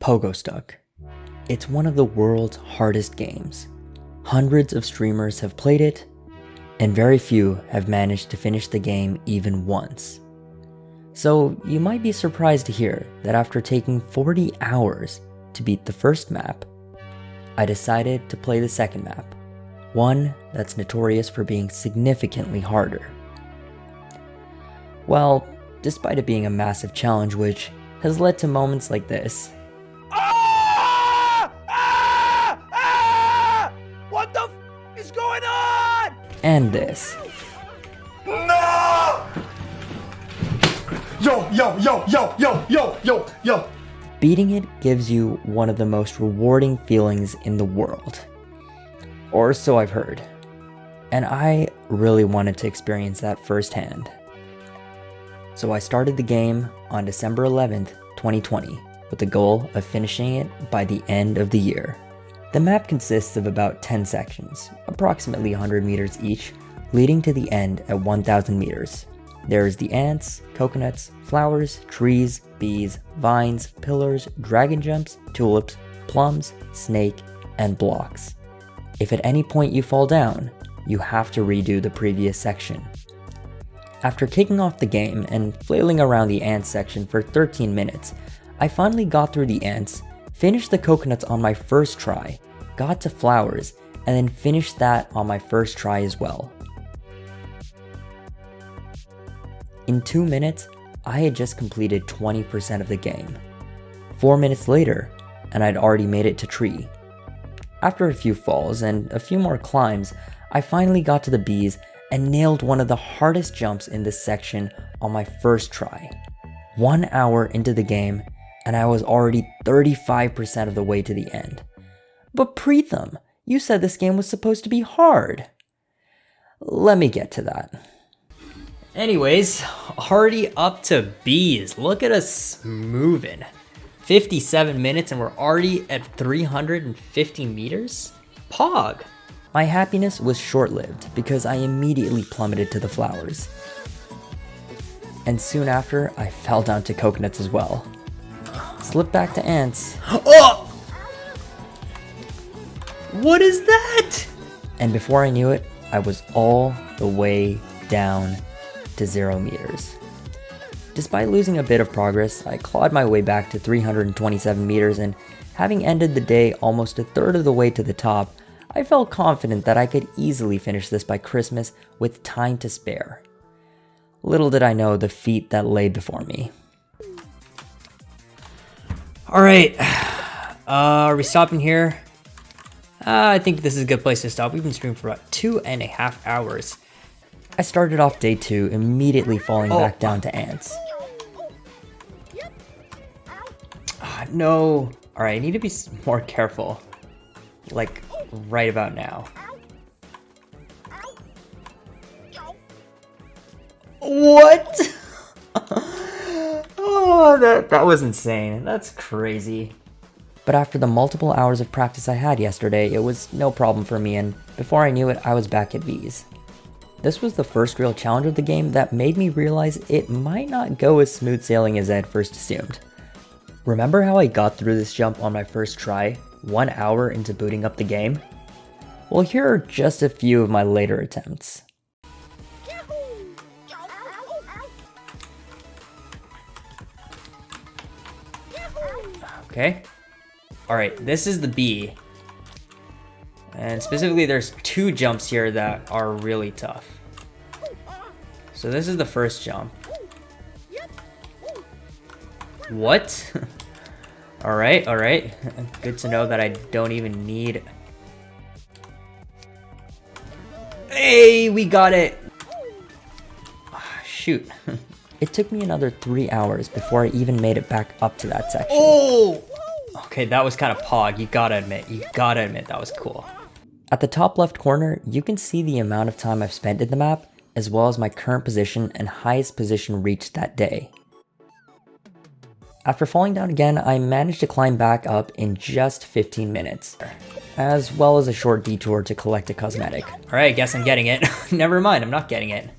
Pogostuck. It's one of the world's hardest games. Hundreds of streamers have played it, and very few have managed to finish the game even once. So you might be surprised to hear that after taking 40 hours to beat the first map, I decided to play the second map, one that's notorious for being significantly harder. Well, despite it being a massive challenge which has led to moments like this. What the is going on? And this. No! Yo! Beating it gives you one of the most rewarding feelings in the world. Or so I've heard. And I really wanted to experience that firsthand. So I started the game on December 11th, 2020, with the goal of finishing it by the end of the year. The map consists of about 10 sections, approximately 100 meters each, leading to the end at 1,000 meters. There is the ants, coconuts, flowers, trees, bees, vines, pillars, dragon jumps, tulips, plums, snake, and blocks. If at any point you fall down, you have to redo the previous section. After kicking off the game and flailing around the ants section for 13 minutes, I finally got through the ants, finished the coconuts on my first try, got to flowers, and then finished that on my first try as well. In 2 minutes, I had just completed 20% of the game. 4 minutes later, and I'd already made it to tree. After a few falls and a few more climbs, I finally got to the bees and nailed one of the hardest jumps in this section on my first try. 1 hour into the game, and I was already 35% of the way to the end. But Preetham, you said this game was supposed to be hard. Let me get to that. Anyways, already up to bees. Look at us moving. 57 minutes and we're already at 350 meters? Pog! My happiness was short-lived because I immediately plummeted to the flowers. And soon after, I fell down to coconuts as well. Slipped back to ants. Oh! What is that? And before I knew it, I was all the way down to 0 meters. Despite losing a bit of progress, I clawed my way back to 327 meters, and having ended the day almost a third of the way to the top, I felt confident that I could easily finish this by Christmas with time to spare. Little did I know the feat that lay before me. Alright, are we stopping here? I think this is a good place to stop. We've been streaming for about 2.5 hours. I started off day 2 immediately falling back down to ants. No. Alright, I need to be more careful. Like, right about now. What? Oh, that was insane. That's crazy. But after the multiple hours of practice I had yesterday, it was no problem for me, and before I knew it, I was back at bees. This was the first real challenge of the game that made me realize it might not go as smooth sailing as I had first assumed. Remember how I got through this jump on my first try, 1 hour into booting up the game? Well, here are just a few of my later attempts. Okay. Alright, this is the bee. And specifically, there's 2 jumps here that are really tough. So this is the first jump. What? Alright. Good to know that I don't even need... Hey, we got it! Shoot. It took me another 3 hours before I even made it back up to that section. Oh! Okay, that was kind of pog, you gotta admit that was cool. At the top left corner, you can see the amount of time I've spent in the map, as well as my current position and highest position reached that day. After falling down again, I managed to climb back up in just 15 minutes, as well as a short detour to collect a cosmetic. Alright, guess I'm getting it. Never mind, I'm not getting it.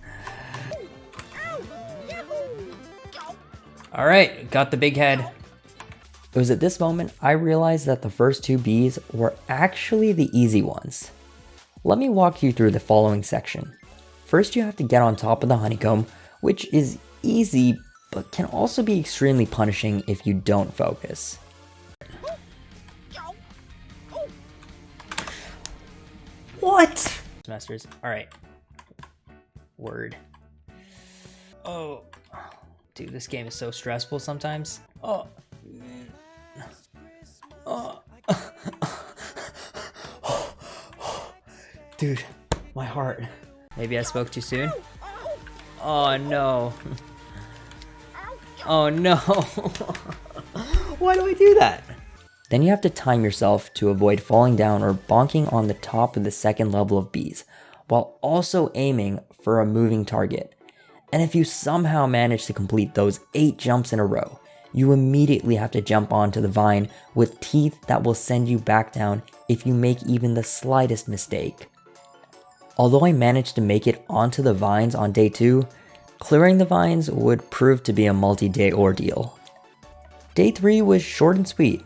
Alright, got the big head. It was at this moment I realized that the first two bees were actually the easy ones. Let me walk you through the following section. First, you have to get on top of the honeycomb, which is easy but can also be extremely punishing if you don't focus. What? Semesters. Alright. Word. Oh. Dude, this game is so stressful sometimes. Oh. Oh. Dude, my heart. Maybe I spoke too soon? Oh no. Oh no. Why do I do that? Then you have to time yourself to avoid falling down or bonking on the top of the second level of bees, while also aiming for a moving target. And if you somehow manage to complete those 8 jumps in a row, you immediately have to jump onto the vine with teeth that will send you back down if you make even the slightest mistake. Although I managed to make it onto the vines on day 2, clearing the vines would prove to be a multi-day ordeal. Day 3 was short and sweet,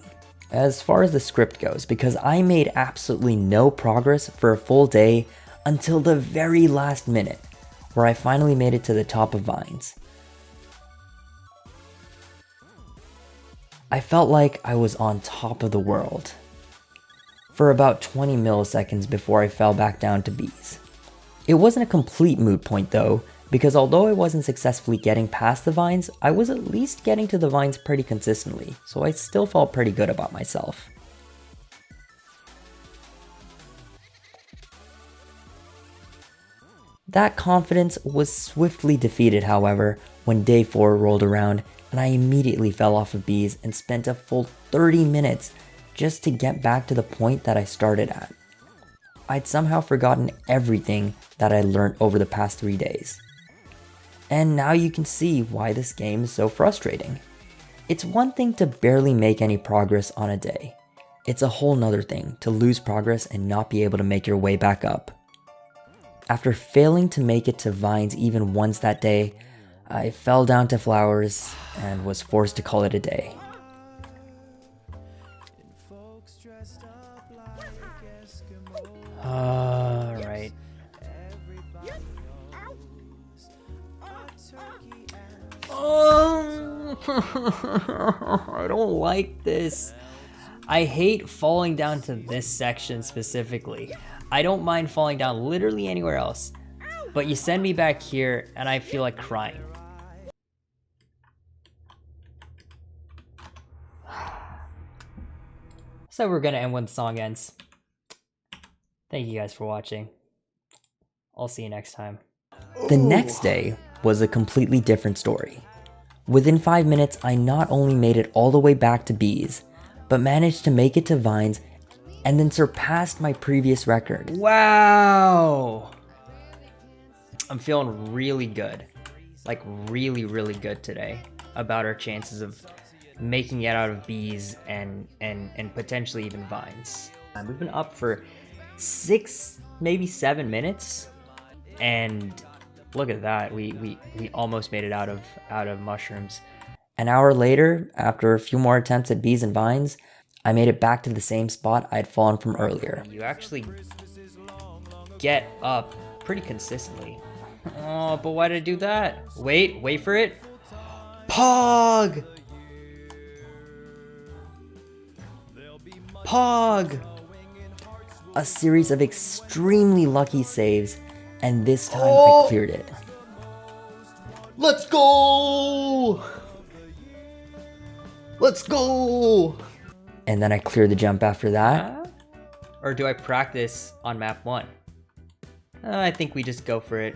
as far as the script goes, because I made absolutely no progress for a full day until the very last minute, where I finally made it to the top of vines. I felt like I was on top of the world for about 20 milliseconds before I fell back down to bees. It wasn't a complete moot point though, because although I wasn't successfully getting past the vines, I was at least getting to the vines pretty consistently, so I still felt pretty good about myself. That confidence was swiftly defeated, however, when day 4 rolled around and I immediately fell off of bees and spent a full 30 minutes just to get back to the point that I started at. I'd somehow forgotten everything that I learned over the past 3 days. And now you can see why this game is so frustrating. It's one thing to barely make any progress on a day. It's a whole nother thing to lose progress and not be able to make your way back up. After failing to make it to vines even once that day, I fell down to flowers and was forced to call it a day. Alright. I don't like this. I hate falling down to this section specifically. I don't mind falling down literally anywhere else, but you send me back here and I feel like crying. So we're gonna end when the song ends. Thank you guys for watching. I'll see you next time. The next day was a completely different story. Within 5 minutes, I not only made it all the way back to bees, but managed to make it to vines and then surpassed my previous record. Wow! I'm feeling really good. Like really, really good today about our chances of making it out of bees and potentially even vines. We've been up for 6, maybe 7 minutes, and look at that. We almost made it out of mushrooms. An hour later, after a few more attempts at bees and vines, I made it back to the same spot I'd fallen from earlier. You actually get up pretty consistently. Oh, but why did I do that? Wait for it. Pog! Pog! A series of extremely lucky saves, and this time I cleared it. Let's go! Let's go! And then I cleared the jump after that. Or do I practice on map 1? I think we just go for it.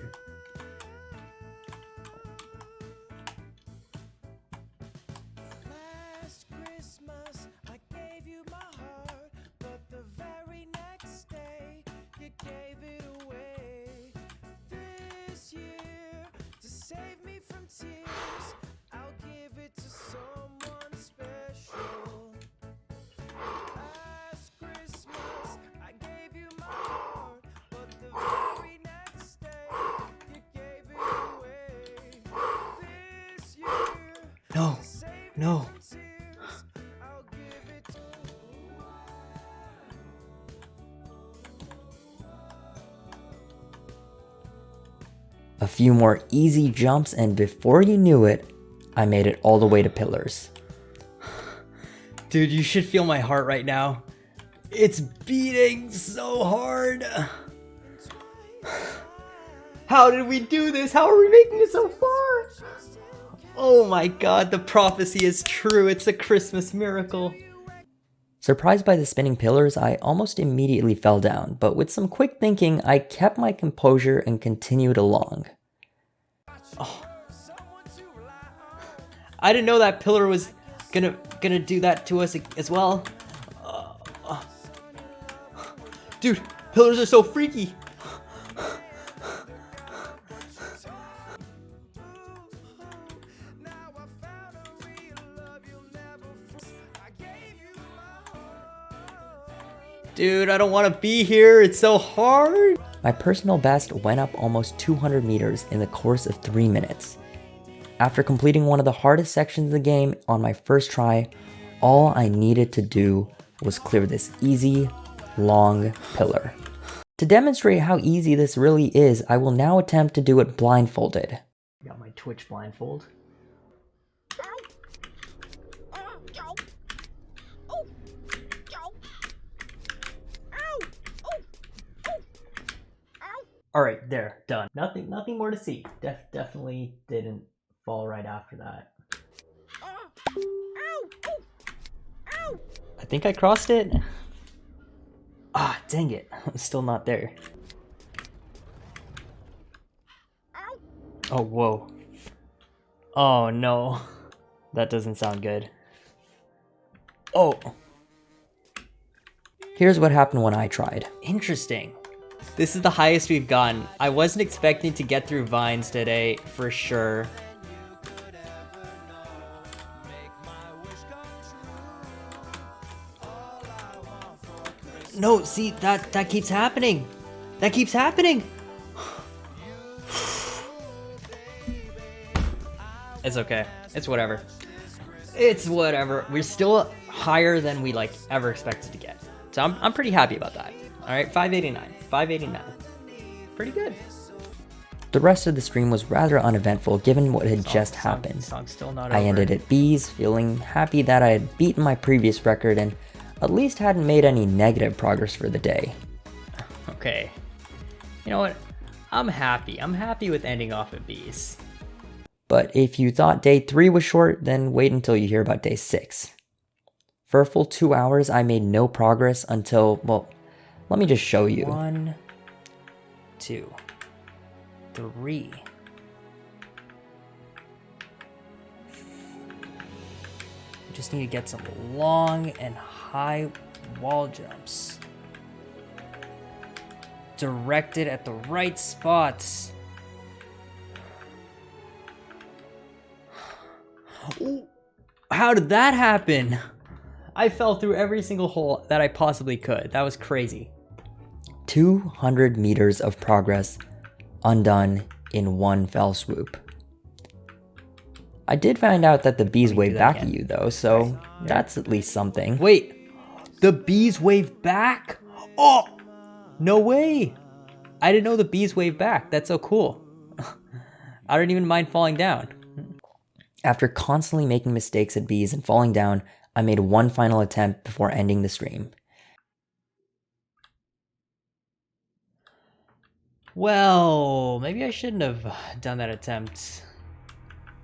No. A few more easy jumps, and before you knew it, I made it all the way to pillars. Dude, you should feel my heart right now. It's beating so hard. How did we do this? How are we making it so far? Oh my god, the prophecy is true. It's a Christmas miracle. Surprised by the spinning pillars, I almost immediately fell down, but with some quick thinking, I kept my composure and continued along. Oh. I didn't know that pillar was gonna do that to us as well. Dude, pillars are so freaky. Dude, I don't want to be here. It's so hard. My personal best went up almost 200 meters in the course of 3 minutes. After completing one of the hardest sections of the game on my first try, all I needed to do was clear this easy, long pillar. To demonstrate how easy this really is, I will now attempt to do it blindfolded. Got my Twitch blindfold. All right, there, done. Nothing more to see. Definitely didn't fall right after that. I think I crossed it. Ah, dang it. I'm still not there. Oh, whoa. Oh, no. That doesn't sound good. Oh. Here's what happened when I tried. Interesting. This is the highest we've gotten. I wasn't expecting to get through vines today, for sure. No, see, that keeps happening. That keeps happening. It's okay. It's whatever. It's whatever. We're still higher than we ever expected to get. So I'm pretty happy about that. All right, 589. 589. Pretty good. The rest of the stream was rather uneventful given what had just happened. Song's still not I over. ended at B's, feeling happy that I had beaten my previous record and at least hadn't made any negative progress for the day. Okay. You know what? I'm happy. I'm happy with ending off at B's. But if you thought day 3 was short, then wait until you hear about day 6. For a full 2 hours, I made no progress until, well, let me just show you. 1, 2, 3. Just need to get some long and high wall jumps. Directed at the right spots. Ooh, how did that happen? I fell through every single hole that I possibly could. That was crazy. 200 meters of progress undone in one fell swoop. I did find out that the bees wave back at you though, so that's at least something. Wait, the bees wave back? Oh, no way. I didn't know the bees wave back. That's so cool. I don't even mind falling down. After constantly making mistakes at bees and falling down, I made one final attempt before ending the stream. Well, maybe I shouldn't have done that attempt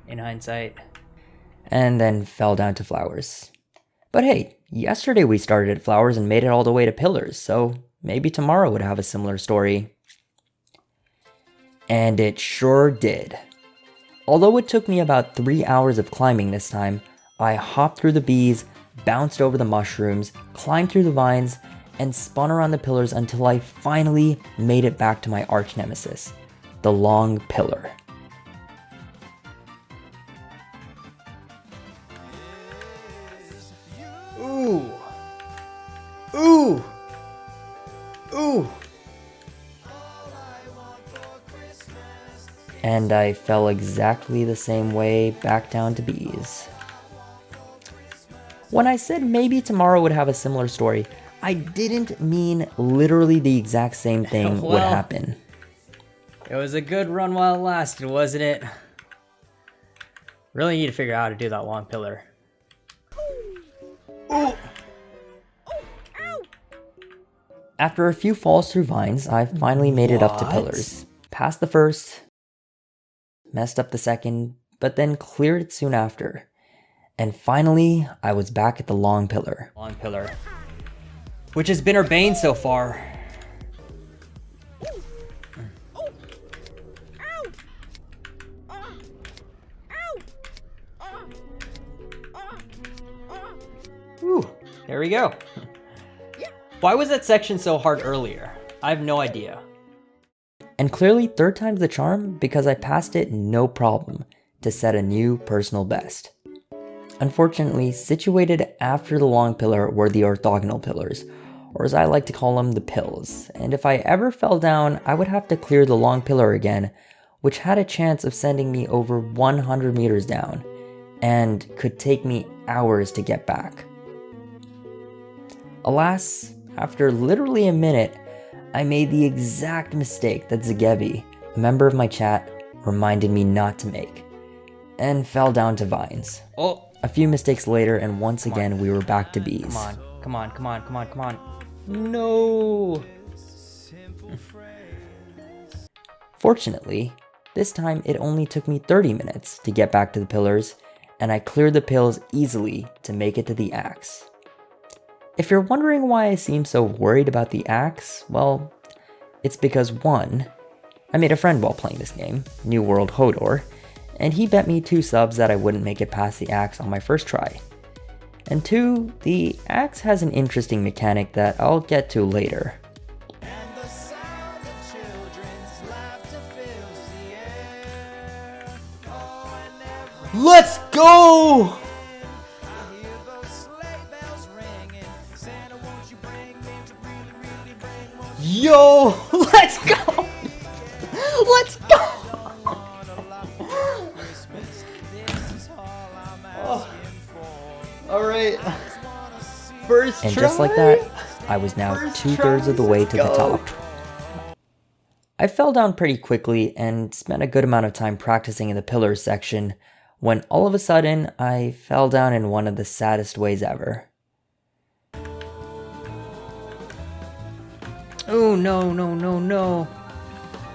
in hindsight. And then fell down to flowers. But hey, yesterday we started at flowers and made it all the way to pillars, so maybe tomorrow would have a similar story. And it sure did. Although it took me about 3 hours of climbing this time, I hopped through the bees, bounced over the mushrooms, climbed through the vines, and spun around the pillars until I finally made it back to my arch nemesis, the long pillar. Ooh. Ooh. Ooh. And I fell exactly the same way back down to bees. When I said maybe tomorrow would have a similar story, I didn't mean literally the exact same thing would happen. It was a good run while it lasted, wasn't it? Really need to figure out how to do that long pillar. Ooh. After a few falls through vines, I finally made it up to pillars. Passed the first, messed up the second, but then cleared it soon after. And finally, I was back at the long pillar. Long pillar. Which has been our bane so far. Ooh, there we go. Why was that section so hard earlier? I have no idea. And clearly, third time's the charm because I passed it no problem to set a new personal best. Unfortunately, situated after the long pillar were the orthogonal pillars, or as I like to call them, the pills. And if I ever fell down, I would have to clear the long pillar again, which had a chance of sending me over 100 meters down, and could take me hours to get back. Alas, after literally a minute, I made the exact mistake that Zagevi, a member of my chat, reminded me not to make, and fell down to vines. Oh! A few mistakes later, and once again we were back to bees. Come on, come on, come on, come on, come on. No! Fortunately, this time it only took me 30 minutes to get back to the pillars, and I cleared the pills easily to make it to the axe. If you're wondering why I seem so worried about the axe, well, it's because 1, I made a friend while playing this game, New World Hodor, and he bet me 2 subs that I wouldn't make it past the axe on my first try. And 2, the axe has an interesting mechanic that I'll get to later. Let's go! Yo, let's go! Let's go! Oh. All right, first And try. just like that, I was now First 2/3 of the way to the go. top. I fell down pretty quickly and spent a good amount of time practicing in the pillars section when all of a sudden I fell down in one of the saddest ways ever. Oh no, no, no, no.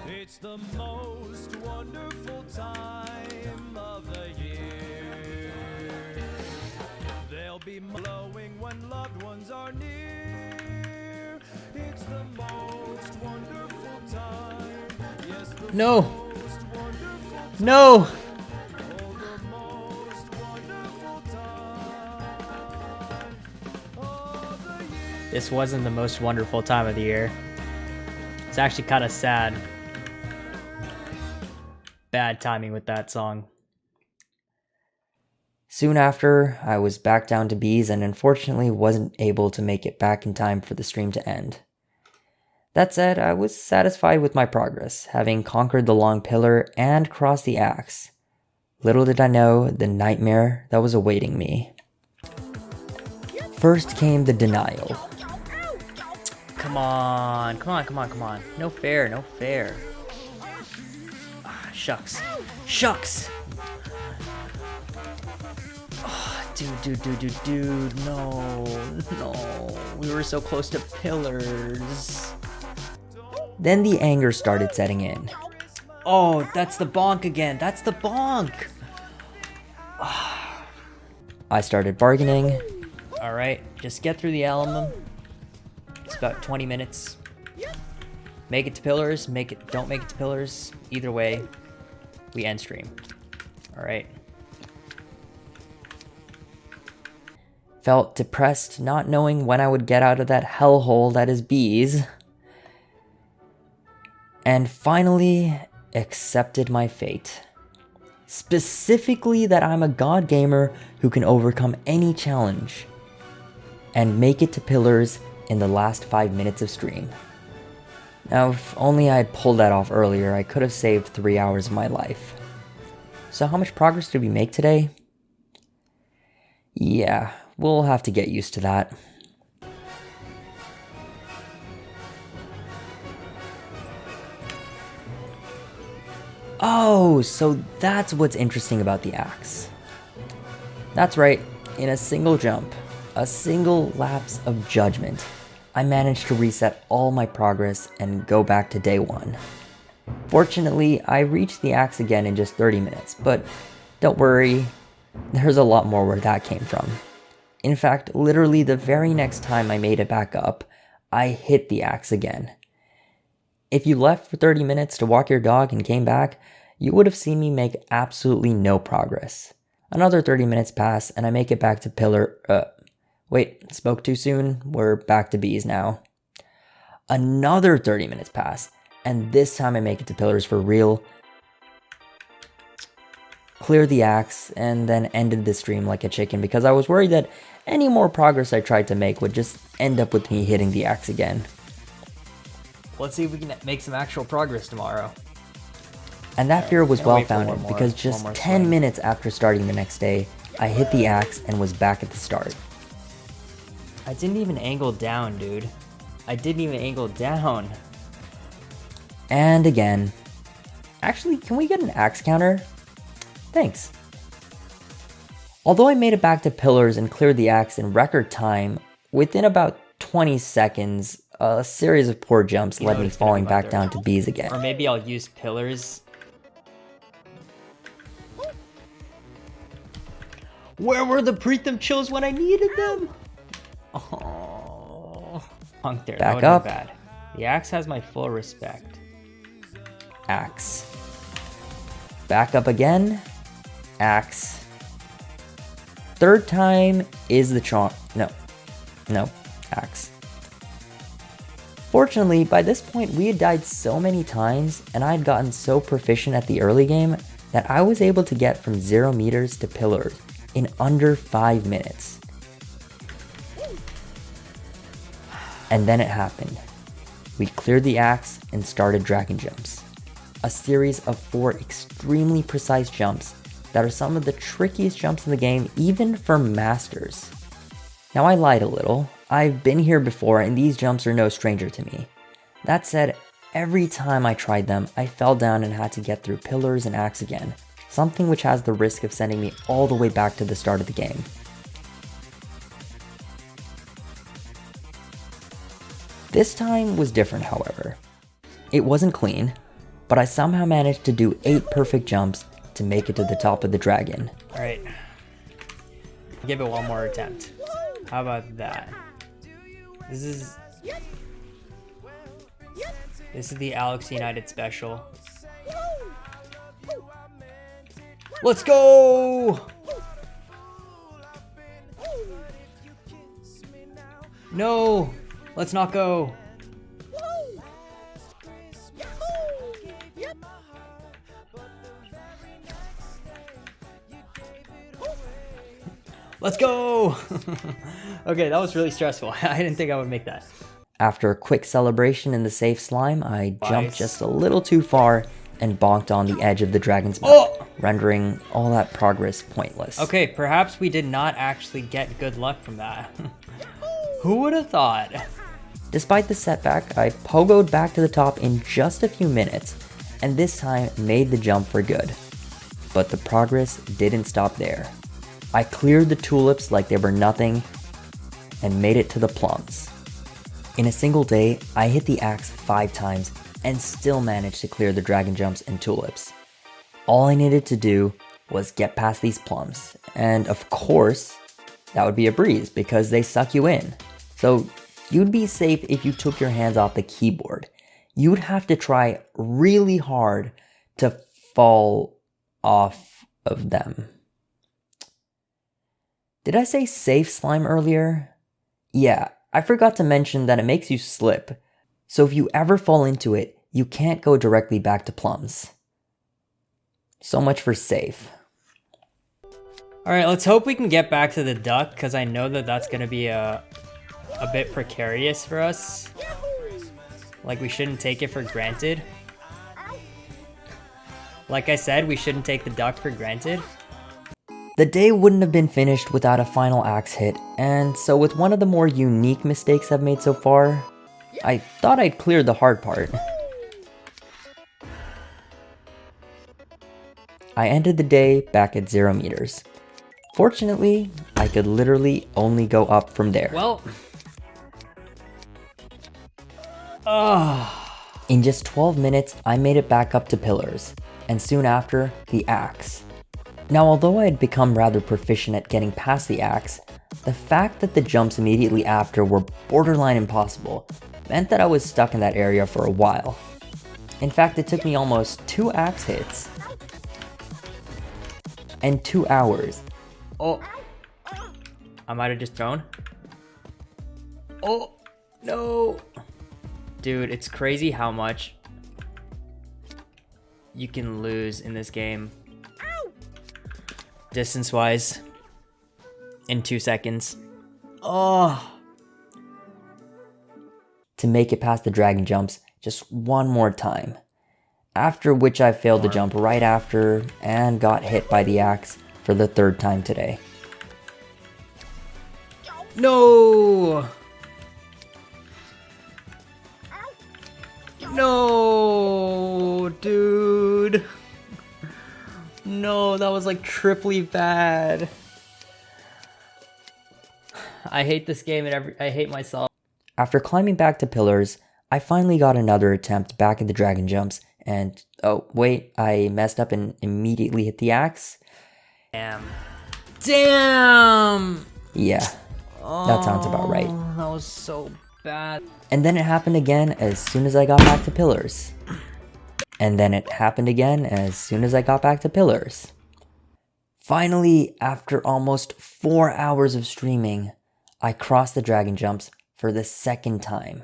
It's the most wonderful time of the year. They'll be glowing when loved ones are near. It's the most wonderful time. Yes, the No. most wonderful No. oh, the most wonderful time of the year. This wasn't the most wonderful time of the year. It's actually kind of sad. Bad timing with that song. Soon after, I was back down to bees and unfortunately wasn't able to make it back in time for the stream to end. That said, I was satisfied with my progress, having conquered the long pillar and crossed the axe. Little did I know the nightmare that was awaiting me. First came the denial. Come on, come on, come on, come on. No fair, no fair. Ah, shucks. Shucks! Oh, dude, no, no. We were so close to pillars. Then the anger started setting in. Oh, that's the bonk again. That's the bonk. I started bargaining, All right, just get through the alimum. It's about 20 minutes. Make it to pillars, don't make it to pillars. Either way, we end stream. All right. felt depressed not knowing when I would get out of that hellhole that is bees, and finally accepted my fate. Specifically that I'm a god gamer who can overcome any challenge and make it to pillars in the last 5 minutes of stream. Now, if only I had pulled that off earlier, I could have saved 3 hours of my life. So how much progress did we make today? Yeah, we'll have to get used to that. Oh, so that's what's interesting about the axe. That's right, in a single jump, a single lapse of judgment, I managed to reset all my progress and go back to day 1. Fortunately, I reached the axe again in just 30 minutes, but don't worry, there's a lot more where that came from. In fact, literally the very next time I made it back up, I hit the axe again. If you left for 30 minutes to walk your dog and came back, you would have seen me make absolutely no progress. Another 30 minutes pass and I make it back to pillar... Wait, spoke too soon? We're back to bees now. Another 30 minutes pass, and this time I make it to pillars for real. Clear the axe, and then ended the stream like a chicken because I was worried that any more progress I tried to make would just end up with me hitting the axe again. Let's see if we can make some actual progress tomorrow. And that fear was Can't well wait for founded one more- because one just more 10 swing. minutes after starting the next day, I hit the axe and was back at the start. I didn't even angle down, dude. I didn't even angle down. And again. Actually, can we get an axe counter? Thanks. Although I made it back to pillars and cleared the axe in record time, within about 20 seconds, a series of poor jumps You know led me it's gonna falling come out back there. down to bees again. Or maybe I'll use pillars. Where were the preetham chills when I needed them? Oh, hunk there. Back that up. would've been bad. The axe has my full respect. Axe. Back up again. Axe. Third time is the charm. No. Axe. Fortunately, by this point we had died so many times and I had gotten so proficient at the early game that I was able to get from 0 meters to pillars in under 5 minutes. And then it happened. We cleared the axe and started dragon jumps. A series of 4 extremely precise jumps that are some of the trickiest jumps in the game, even for masters. Now I lied a little. I've been here before and these jumps are no stranger to me. That said, every time I tried them, I fell down and had to get through pillars and axe again, something which has the risk of sending me all the way back to the start of the game. This time was different, however. It wasn't clean, but I somehow managed to do 8 perfect jumps to make it to the top of the dragon. Alright. Give it one more attempt. How about that? This is the Alex United special. Let's go! No! Let's not go. Let's go! Okay, that was really stressful. I didn't think I would make that. After a quick celebration in the safe slime, I jumped Nice. just a little too far and bonked on the edge of the dragon's mouth, Oh! rendering all that progress pointless. Okay, perhaps we did not actually get good luck from that. Who would have thought? Despite the setback, I pogoed back to the top in just a few minutes, and this time made the jump for good. But the progress didn't stop there. I cleared the tulips like they were nothing, and made it to the plums. In a single day, I hit the axe 5 times, and still managed to clear the dragon jumps and tulips. All I needed to do was get past these plums, and of course, that would be a breeze because they suck you in. So you'd be safe if you took your hands off the keyboard. You'd have to try really hard to fall off of them. Did I say safe slime earlier? Yeah, I forgot to mention that it makes you slip. So if you ever fall into it, you can't go directly back to plums. So much for safe. Alright, let's hope we can get back to the duck, because I know that that's going to be a bit precarious for us. Like, we shouldn't take it for granted. Like I said, we shouldn't take the duck for granted. The day wouldn't have been finished without a final axe hit, and so with one of the more unique mistakes I've made so far, I thought I'd cleared the hard part. I ended the day back at 0 meters. Fortunately, I could literally only go up from there. Well. In just 12 minutes, I made it back up to pillars, and soon after, the axe. Now, although I had become rather proficient at getting past the axe, the fact that the jumps immediately after were borderline impossible meant that I was stuck in that area for a while. In fact, it took me almost 2 axe hits and 2 hours. Oh. I might have just thrown. Oh, no. Dude, it's crazy how much you can lose in this game. Distance-wise. In 2 seconds. Oh. To make it past the dragon jumps just one more time. After which I failed to jump right after and got hit by the axe for the 3rd time today. No! No, dude. No, that was like triply bad. I hate this game and I hate myself. After climbing back to pillars, I finally got another attempt back at the dragon jumps and oh wait, I messed up and immediately hit the axe. Damn! Yeah, that sounds about right. That was so bad. And then it happened again as soon as I got back to pillars. And then it happened again as soon as I got back to pillars. Finally, after almost 4 hours of streaming, I crossed the dragon jumps for the 2nd time.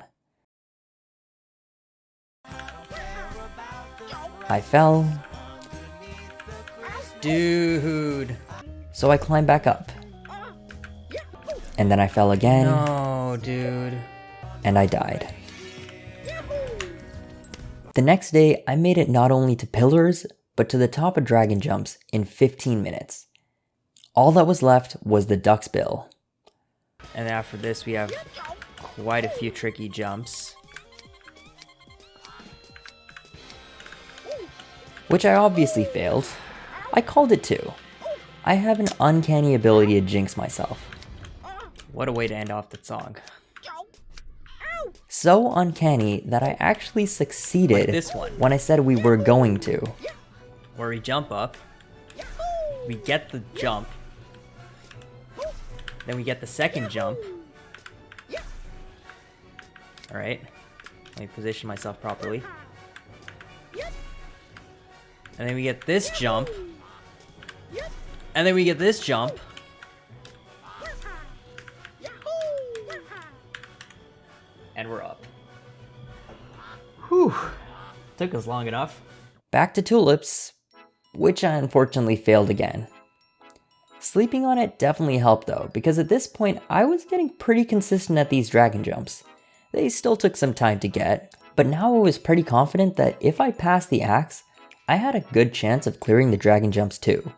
I fell. Dude. So I climbed back up. And then I fell again. No, dude. And I died. The next day, I made it not only to pillars, but to the top of dragon jumps in 15 minutes. All that was left was the duck's bill. And after this, we have quite a few tricky jumps. Which I obviously failed. I called it too. I have an uncanny ability to jinx myself. What a way to end off the song. So uncanny that I actually succeeded Like this one. when I said we were going to. Where we jump up, we get the jump, then we get the second jump. Alright, let me position myself properly. And then we get this jump. And then we get this jump. And we're up. Whew. Took us long enough. Back to Tulips, which I unfortunately failed again. Sleeping on it definitely helped though, because at this point I was getting pretty consistent at these dragon jumps. They still took some time to get, but now I was pretty confident that if I passed the axe, I had a good chance of clearing the dragon jumps too.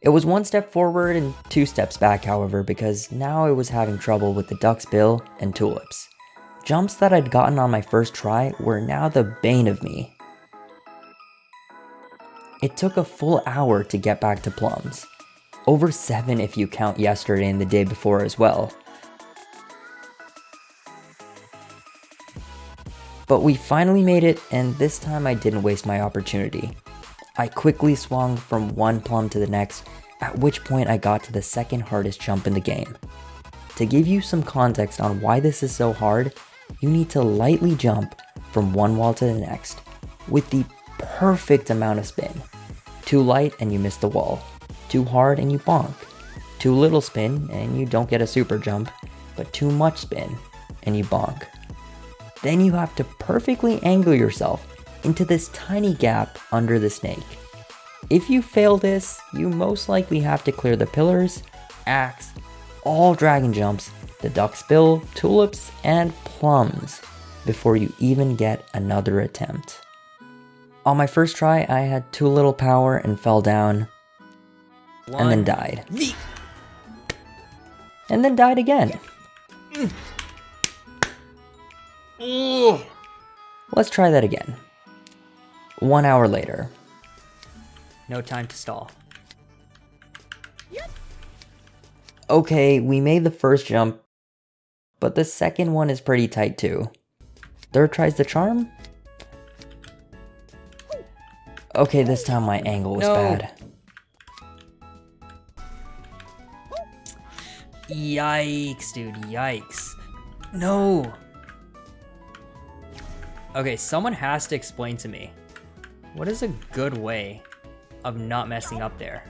It was 1 step forward and 2 steps back, however, because now I was having trouble with the duck's bill and Tulips. Jumps that I'd gotten on my first try were now the bane of me. It took a full hour to get back to Plums. Over 7 if you count yesterday and the day before as well. But we finally made it, and this time I didn't waste my opportunity. I quickly swung from one plum to the next, at which point I got to the 2nd hardest jump in the game. To give you some context on why this is so hard, you need to lightly jump from one wall to the next, with the perfect amount of spin. Too light and you miss the wall. Too hard and you bonk. Too little spin and you don't get a super jump, but too much spin and you bonk. Then you have to perfectly angle yourself into this tiny gap under the snake. If you fail this, you most likely have to clear the pillars, axe, all dragon jumps, the duck's bill, tulips, and plums before you even get another attempt. On my first try, I had too little power and fell down, and then died. And then died again. Let's try that again. 1 hour later. No time to stall. Okay, we made the first jump, but the second one is pretty tight too. Third tries the charm? Okay, this time my angle was No. bad. Yikes, dude, yikes. No. Okay, someone has to explain to me, what is a good way of not messing up there?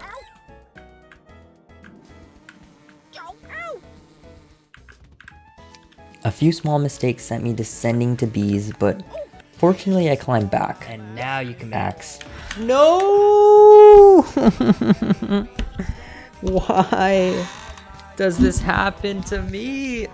A few small mistakes sent me descending to B's, but fortunately I climbed back. And now you can make Axe. No! Why does this happen to me?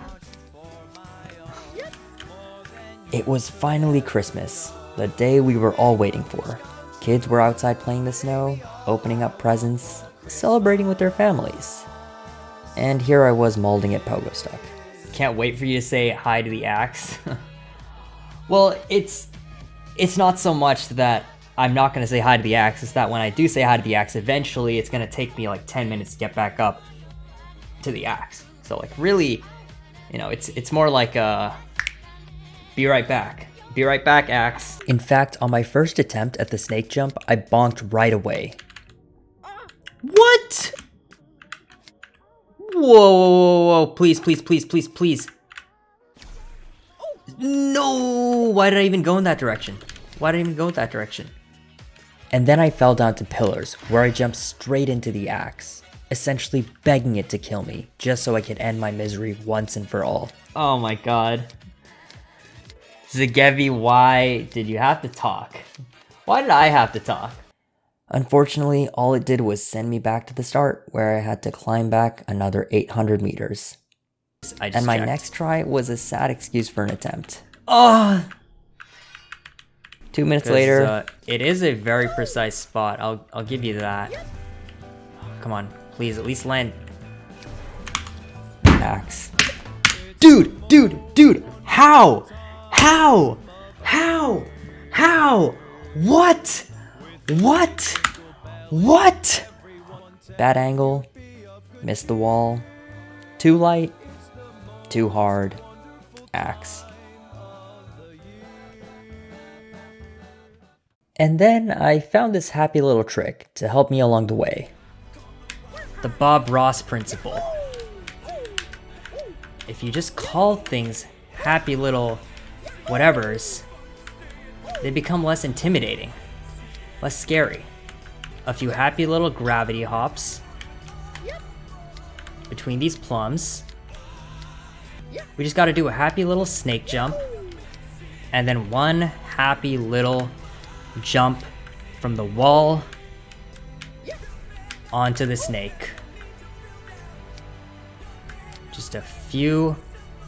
It was finally Christmas, the day we were all waiting for. Kids were outside playing in the snow, opening up presents, celebrating with their families. And here I was molding at Pogostuck. Can't wait for you to say hi to the axe. Well, it's not so much that I'm not going to say hi to the axe, it's that when I do say hi to the axe, eventually it's going to take me like 10 minutes to get back up to the axe. So like really, you know, it's more like be right back. Be right back, axe. In fact, on my first attempt at the snake jump, I bonked right away. What? Whoa, whoa, whoa, whoa, please, please, please, please, please. No, why did I even go in that direction? Why did I even go in that direction? And then I fell down to pillars, where I jumped straight into the axe, essentially begging it to kill me, just so I could end my misery once and for all. Oh my god. Zagevi, why did you have to talk? Why did I have to talk? Unfortunately, all it did was send me back to the start, where I had to climb back another 800 meters. And my next try was a sad excuse for an attempt. Oh! 2 minutes later, It is a very precise spot. I'll give you that. Come on, please, at least land. axe. Dude! How? What? Bad angle, missed the wall, too light, too hard, axe. And then I found this happy little trick to help me along the way. The Bob Ross principle. If you just call things happy little whatevers, they become less intimidating, less scary. A few happy little gravity hops between these plums. We just gotta do a happy little snake jump, and then one happy little jump from the wall onto the snake. Just a few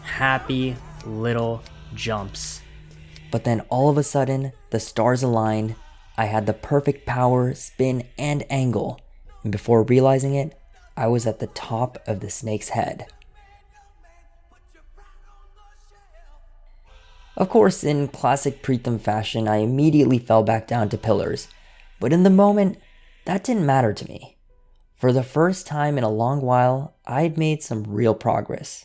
happy little jumps. But then all of a sudden, the stars aligned, I had the perfect power, spin, and angle, and before realizing it, I was at the top of the snake's head. Of course, in classic Preetham fashion, I immediately fell back down to pillars, but in the moment, that didn't matter to me. For the first time in a long while, I'd made some real progress.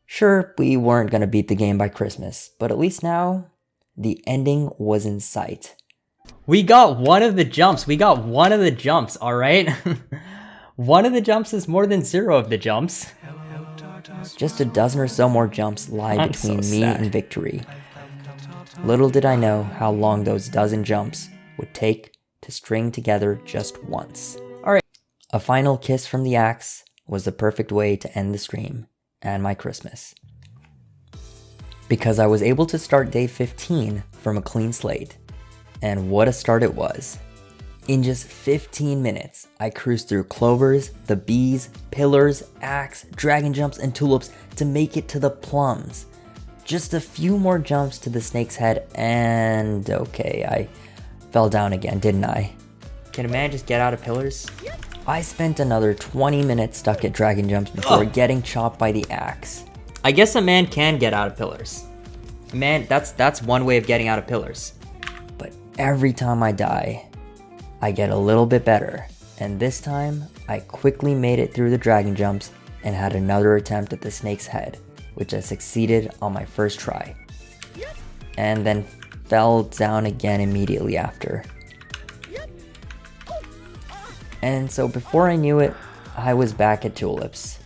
Sure, we weren't gonna beat the game by Christmas, but at least now, the ending was in sight. We got one of the jumps, alright? One of the jumps is more than 0 of the jumps. Just a dozen or so more jumps lie I'm between so me sad. and victory. Little did I know how long those dozen jumps would take to string together just once. Alright. A final kiss from the axe was the perfect way to end the stream and my Christmas. Because I was able to start day 15 from a clean slate. And what a start it was. In just 15 minutes, I cruised through clovers, the bees, pillars, axe, dragon jumps, and tulips to make it to the plums. Just a few more jumps to the snake's head, and okay, I fell down again, didn't I? Can a man just get out of pillars? I spent another 20 minutes stuck at dragon jumps before getting chopped by the axe. I guess a man can get out of pillars. Man, that's one way of getting out of pillars. But every time I die, I get a little bit better, and this time I quickly made it through the dragon jumps and had another attempt at the snake's head, which I succeeded on my first try, and then fell down again immediately after. And so before I knew it, I was back at Tulips.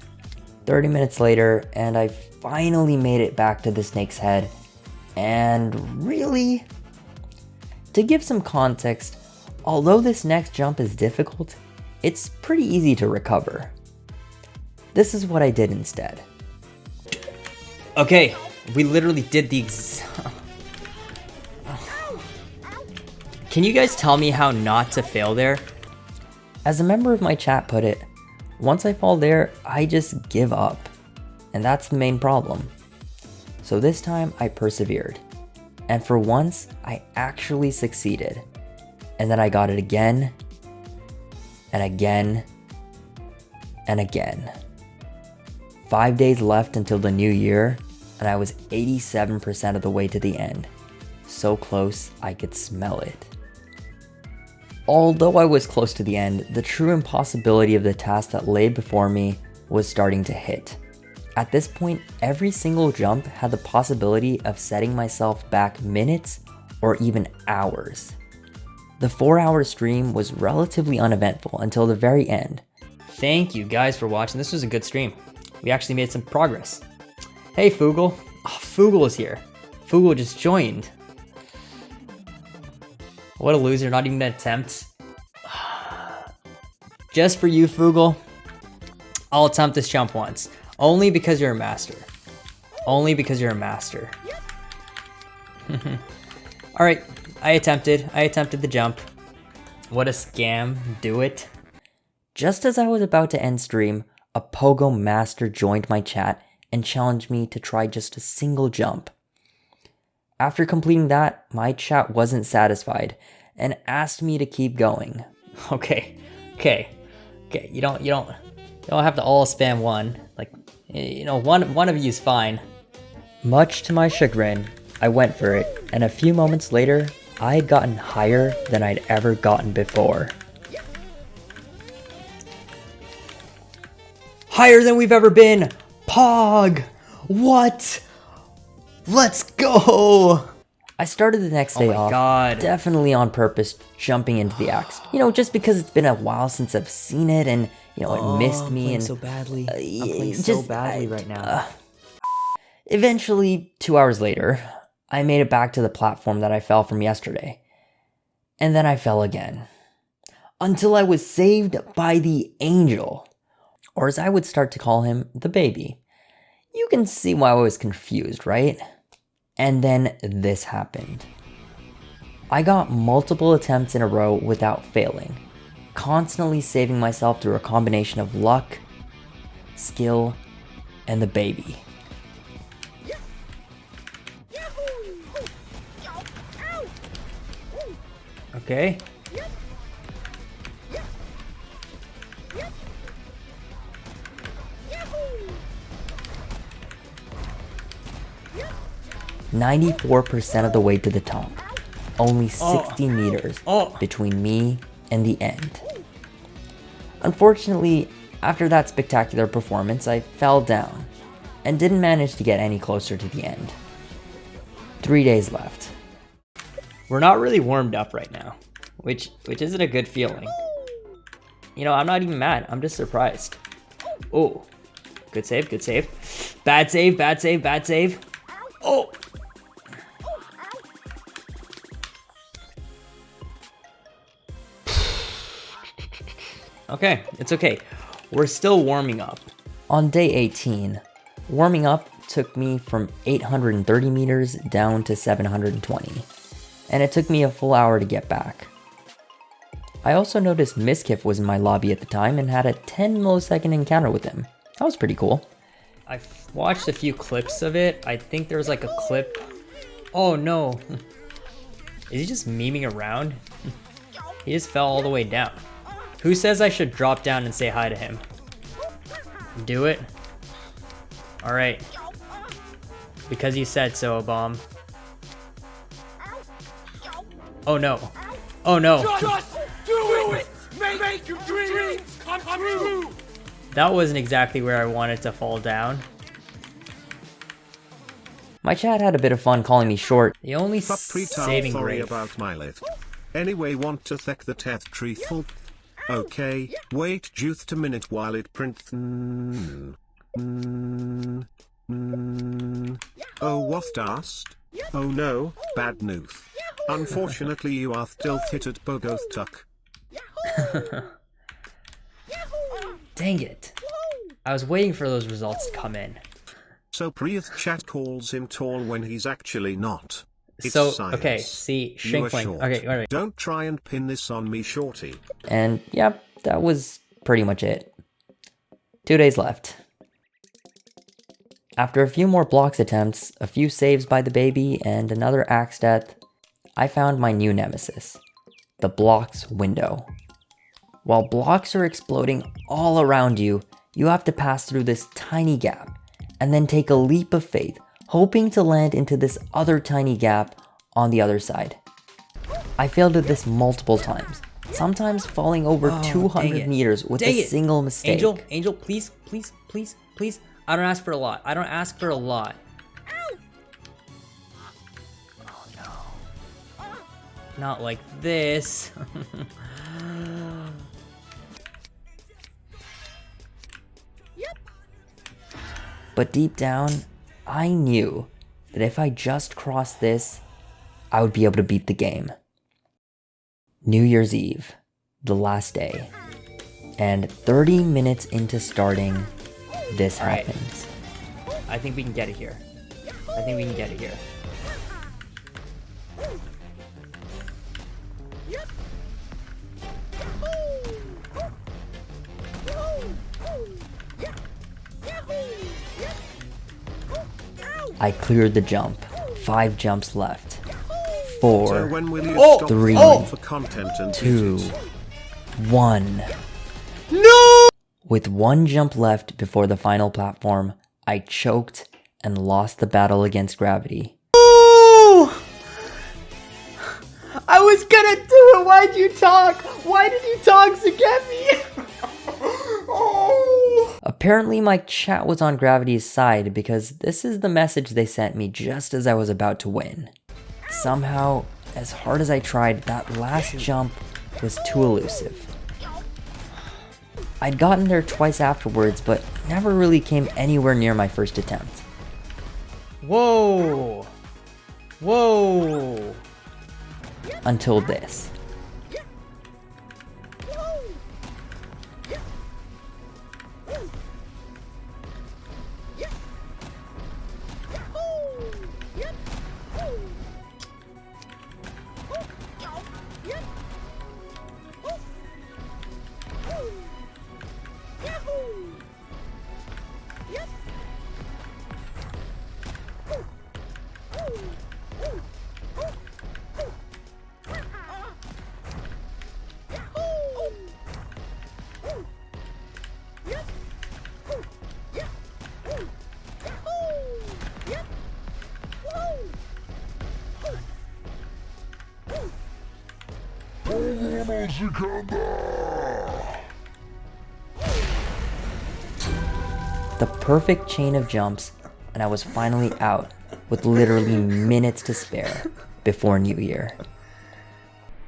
30 minutes later, and I finally made it back to the snake's head. And really, to give some context, although this next jump is difficult, it's pretty easy to recover. This is what I did instead. Okay, we literally did the Can you guys tell me how not to fail there? As a member of my chat put it, once I fall there, I just give up. And that's the main problem. So this time I persevered. And for once, I actually succeeded. And then I got it again, and again, and again. 5 days left until the new year, and I was 87% of the way to the end. So close, I could smell it. Although I was close to the end, the true impossibility of the task that lay before me was starting to hit. At this point, every single jump had the possibility of setting myself back minutes or even hours. The 4-hour stream was relatively uneventful until the very end. Thank you guys for watching. This was a good stream. We actually made some progress. Hey, Fugle. Oh, Fugle is here. Fugle just joined. What a loser, not even an attempt. Just for you, Fugle, I'll attempt this jump once. Only because you're a master. Only because you're a master. Alright, I attempted the jump. What a scam, do it. Just as I was about to end stream, a Pogo master joined my chat and challenged me to try just a single jump. After completing that, my chat wasn't satisfied and asked me to keep going. Okay. You don't have to all spam one. Like, you know, one of you is fine. Much to my chagrin, I went for it, and a few moments later, I had gotten higher than I'd ever gotten before. Higher than we've ever been! Pog! What? Let's go! I started the next day off, definitely on purpose, jumping into the axe. You know, just because it's been a while since I've seen it, and, you know, it missed me, and... so badly. I'm playing so badly right now. Eventually, 2 hours later, I made it back to the platform that I fell from yesterday. And then I fell again. Until I was saved by the angel. Or as I would start to call him, the baby. You can see why I was confused, right? And then this happened. I got multiple attempts in a row without failing, constantly saving myself through a combination of luck, skill, and the baby. Okay. "94% of the way to the top. Only 60 meters between me and the end." Unfortunately, after that spectacular performance, I fell down and didn't manage to get any closer to the end. 3 days left. We're not really warmed up right now, which isn't a good feeling. You know, I'm not even mad. I'm just surprised. Oh, good save, good save. Bad save, bad save, bad save. Oh! Okay, it's okay. We're still warming up. On day 18, warming up took me from 830 meters down to 720, and it took me a full hour to get back. I also noticed Miskiff was in my lobby at the time and had a 10 millisecond encounter with him. That was pretty cool. I've watched a few clips of it. I think there's like a clip. Oh no. Is he just memeing around? He just fell all the way down. Who says I should drop down and say hi to him? Do it? Alright. Because you said so, a bomb. Oh no. Oh no. Just do That wasn't exactly where I wanted to fall down. My chat had a bit of fun calling me short. The only But preetam, saving sorry grace. about my lit. Anyway, want to thank the teth truthful. Okay, wait just a minute while it prints. Oh, what dust? Oh no, bad news. Unfortunately, you are still fit at Pogostuck. Dang it. I was waiting for those results to come in. So Preeth chat calls him tall when he's actually not. It's So, science. okay, see, You are Shinkling. short. Okay, wait. Don't try and pin this on me, shorty. And yep, that was pretty much it. 2 days left. After a few more blocks attempts, a few saves by the baby, and another axe death, I found my new nemesis, the blocks window. While blocks are exploding all around you, you have to pass through this tiny gap, and then take a leap of faith, hoping to land into this other tiny gap on the other side. I failed at this multiple times, sometimes falling over Oh, 200 dang it. meters with Dang a it. single mistake. Angel, please. I don't ask for a lot. I don't ask for a lot. Oh no. Not like this. But deep down, I knew that if I just crossed this, I would be able to beat the game. New Year's Eve, the last day, and 30 minutes into starting, this All right. happens. I think we can get it here. I cleared the jump. 5 jumps left. So 4, when will you Oh, stop 3, falling for content and 2, beauties? 1. No! With 1 jump left before the final platform, I choked and lost the battle against gravity. I was gonna do it. Why'd you talk? Why did you talk to get me? Oh. Apparently my chat was on Gravity's side because this is the message they sent me just as I was about to win. Somehow, as hard as I tried, that last jump was too elusive. I'd gotten there twice afterwards, but never really came anywhere near my first attempt. Whoa. Whoa. Until this. The perfect chain of jumps, and I was finally out with literally minutes to spare before New Year.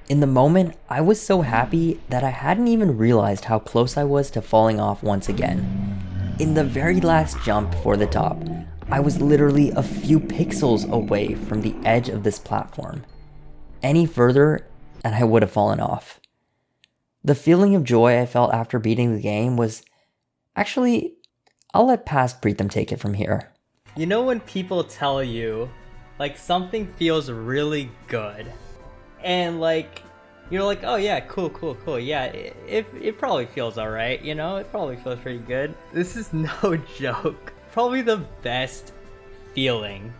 In the moment, I was so happy that I hadn't even realized how close I was to falling off once again. In the very last jump before the top, I was literally a few pixels away from the edge of this platform. Any further, and I would have fallen off. The feeling of joy I felt after beating the game was... Actually, I'll let past Preetham take it from here. You know when people tell you, like, something feels really good, and like, you're like, oh yeah, cool, yeah, it probably feels alright, you know, it probably feels pretty good. This is no joke. Probably the best feeling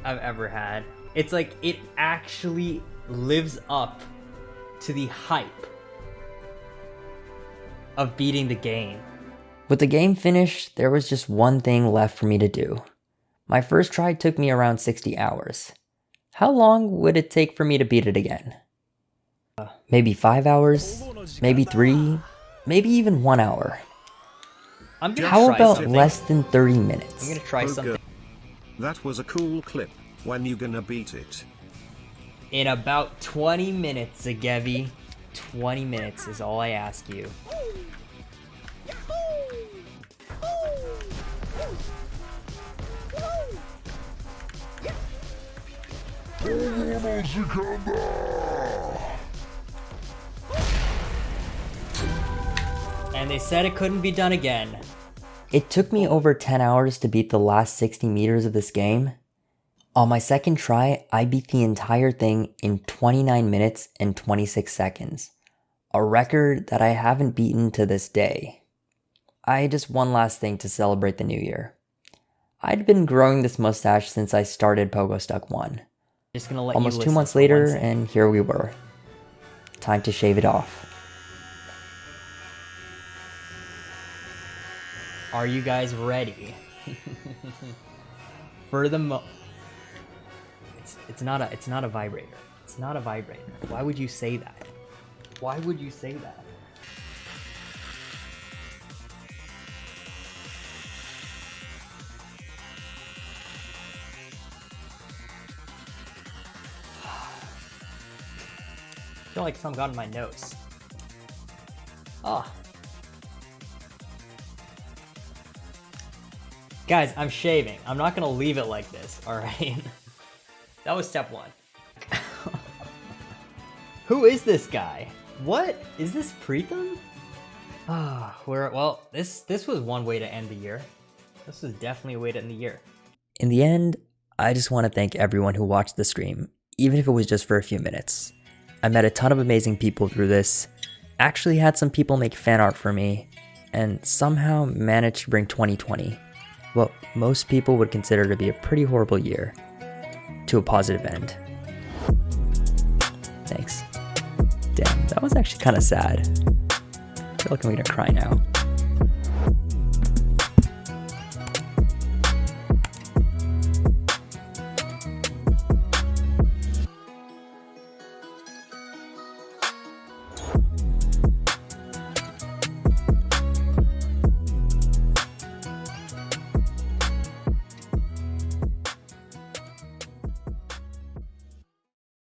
I've ever had. It's like, it actually lives up to the hype of beating the game. With the game finished, there was just one thing left for me to do. My first try took me around 60 hours. How long would it take for me to beat it again? Maybe 5 hours? Maybe 3? maybe even 1 hour. I'm gonna How try about something. less than 30 minutes? I'm gonna try something. That was a cool clip. When you gonna beat it? In about 20 minutes, Zagevi. 20 minutes is all I ask you. And they said it couldn't be done again. It took me over 10 hours to beat the last 60 meters of this game. On my second try, I beat the entire thing in 29 minutes and 26 seconds. A record that I haven't beaten to this day. Just one last thing to celebrate the new year. I'd been growing this mustache since I started Pogostuck 1. Just gonna let Almost you 2 listen months for later, 1 second. and here we were. Time to shave it off. Are you guys ready? For the it's not a vibrator. It's not a vibrator. Why would you say that? Why would you say that? I feel like some got in my nose. Ah. Guys, I'm shaving. I'm not gonna leave it like this, alright? That was step 1. Who is this guy? What? Is this Preetham? Ah, well, this was one way to end the year. This was definitely a way to end the year. In the end, I just want to thank everyone who watched the stream, even if it was just for a few minutes. I met a ton of amazing people through this, actually had some people make fan art for me, and somehow managed to bring 2020, what most people would consider to be a pretty horrible year, to a positive end. Thanks. Damn, that was actually kind of sad. I feel like I'm gonna cry now.